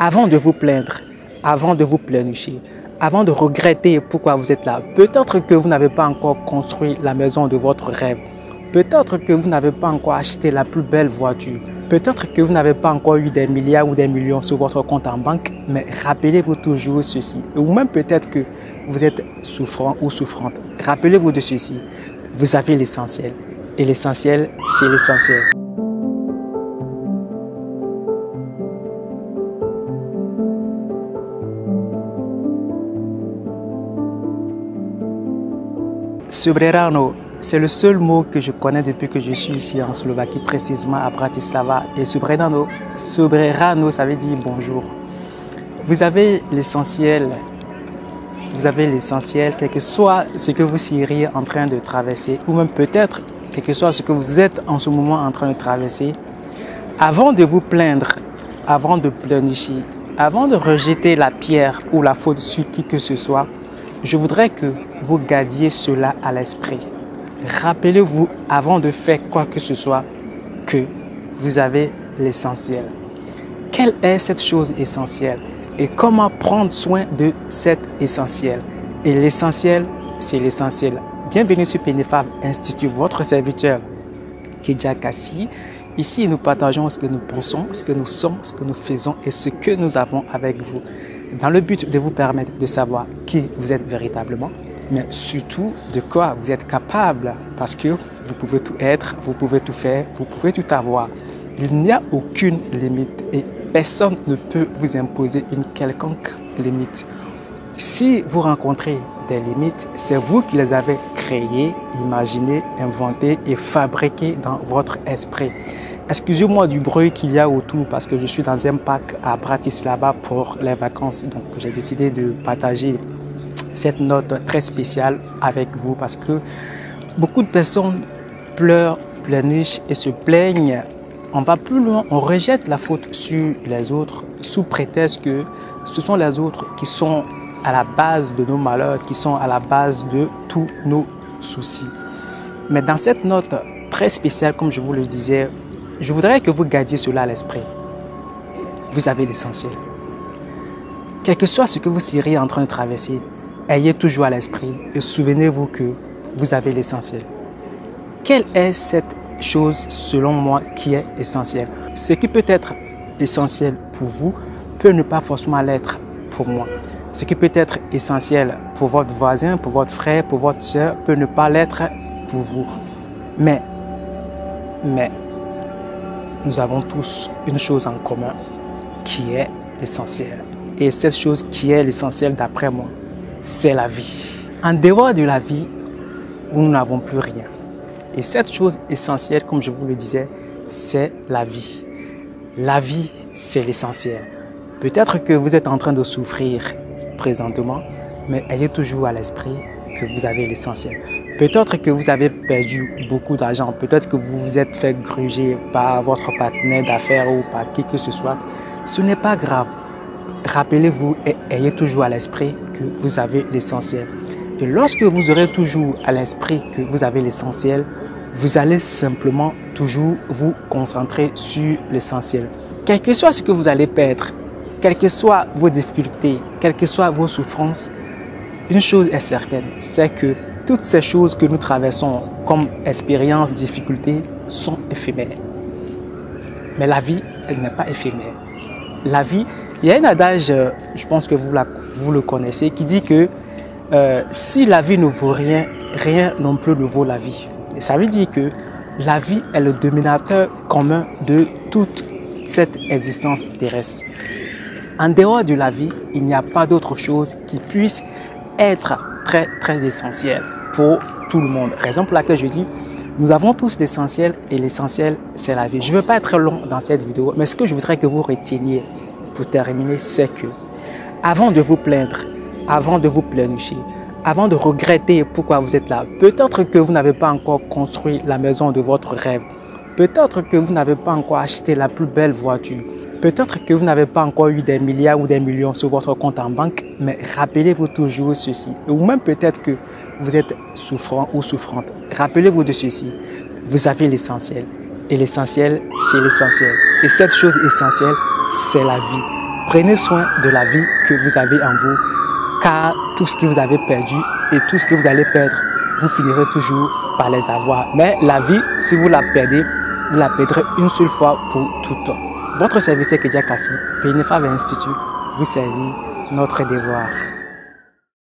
Avant de vous plaindre, avant de vous pleurnicher, avant de regretter pourquoi vous êtes là, peut-être que vous n'avez pas encore construit la maison de votre rêve. Peut-être que vous n'avez pas encore acheté la plus belle voiture. Peut-être que vous n'avez pas encore eu des milliards ou des millions sur votre compte en banque, mais rappelez-vous toujours ceci. Ou même peut-être que vous êtes souffrant ou souffrante. Rappelez-vous de ceci. Vous avez l'essentiel. Et l'essentiel, c'est l'essentiel. Sobrerano, c'est le seul mot que je connais depuis que je suis ici en Slovaquie, précisément à Bratislava. Et Sobrerano, ça veut dire bonjour. Vous avez l'essentiel. Vous avez l'essentiel, quel que soit ce que vous seriez en train de traverser, ou même peut-être, quel que soit ce que vous êtes en ce moment en train de traverser. Avant de vous plaindre, avant de pleurnicher, avant de rejeter la pierre ou la faute sur qui que ce soit, je voudrais que vous gardiez cela à l'esprit. Rappelez-vous, avant de faire quoi que ce soit, que vous avez l'essentiel. Quelle est cette chose essentielle et comment prendre soin de cet essentiel? Et l'essentiel, c'est l'essentiel. Bienvenue sur Penifab Institute, votre serviteur Kedja Kassi. Ici, nous partageons ce que nous pensons, ce que nous sommes, ce que nous faisons et ce que nous avons avec vous, dans le but de vous permettre de savoir qui vous êtes véritablement, mais surtout de quoi vous êtes capable, parce que vous pouvez tout être, vous pouvez tout faire, vous pouvez tout avoir. Il n'y a aucune limite et personne ne peut vous imposer une quelconque limite. Si vous rencontrez des limites, c'est vous qui les avez créées, imaginées, inventées et fabriquées dans votre esprit. Excusez-moi du bruit qu'il y a autour parce que je suis dans un parc à Bratislava pour les vacances. Donc j'ai décidé de partager cette note très spéciale avec vous parce que beaucoup de personnes pleurent, pleurnichent et se plaignent. On va plus loin, on rejette la faute sur les autres sous prétexte que ce sont les autres qui sont à la base de nos malheurs, qui sont à la base de tous nos soucis. Mais dans cette note très spéciale, comme je vous le disais, je voudrais que vous gardiez cela à l'esprit. Vous avez l'essentiel. Quel que soit ce que vous seriez en train de traverser, ayez toujours à l'esprit et souvenez-vous que vous avez l'essentiel. Quelle est cette chose, selon moi, qui est essentielle? Ce qui peut être essentiel pour vous peut ne pas forcément l'être pour moi. Ce qui peut être essentiel pour votre voisin, pour votre frère, pour votre soeur, peut ne pas l'être pour vous. Mais, nous avons tous une chose en commun qui est l'essentiel. Et cette chose qui est l'essentiel d'après moi, c'est la vie. En dehors de la vie, nous n'avons plus rien. Et cette chose essentielle, comme je vous le disais, c'est la vie. La vie, c'est l'essentiel. Peut-être que vous êtes en train de souffrir présentement, mais ayez toujours à l'esprit que vous avez l'essentiel. Peut-être que vous avez perdu beaucoup d'argent, peut-être que vous vous êtes fait gruger par votre partenaire d'affaires ou par qui que ce soit. Ce n'est pas grave. Rappelez-vous et ayez toujours à l'esprit que vous avez l'essentiel. Et lorsque vous aurez toujours à l'esprit que vous avez l'essentiel, vous allez simplement toujours vous concentrer sur l'essentiel. Quel que soit ce que vous allez perdre, quelles que soient vos difficultés, quelles que soient vos souffrances, une chose est certaine, c'est que toutes ces choses que nous traversons comme expériences, difficultés, sont éphémères. Mais la vie, elle n'est pas éphémère. La vie, il y a un adage, je pense que vous le connaissez, qui dit que si la vie ne vaut rien, rien non plus ne vaut la vie. Et ça veut dire que la vie est le dominateur commun de toute cette existence terrestre. En dehors de la vie, il n'y a pas d'autre chose qui puisse être très, très essentielle pour tout le monde. Raison pour laquelle je dis, nous avons tous l'essentiel et l'essentiel, c'est la vie. Je ne veux pas être long dans cette vidéo, mais ce que je voudrais que vous reteniez pour terminer, c'est que avant de vous plaindre, avant de vous pleurnicher, avant de regretter pourquoi vous êtes là, peut-être que vous n'avez pas encore construit la maison de votre rêve, peut-être que vous n'avez pas encore acheté la plus belle voiture, peut-être que vous n'avez pas encore eu des milliards ou des millions sur votre compte en banque, mais rappelez-vous toujours ceci. Ou même peut-être que vous êtes souffrant ou souffrante. Rappelez-vous de ceci. Vous avez l'essentiel. Et l'essentiel, c'est l'essentiel. Et cette chose essentielle, c'est la vie. Prenez soin de la vie que vous avez en vous, car tout ce que vous avez perdu et tout ce que vous allez perdre, vous finirez toujours par les avoir. Mais la vie, si vous la perdez, vous la perdrez une seule fois pour toute. Votre serviteur Kedia Kassi, Pénéfa Institut, vous servir notre devoir.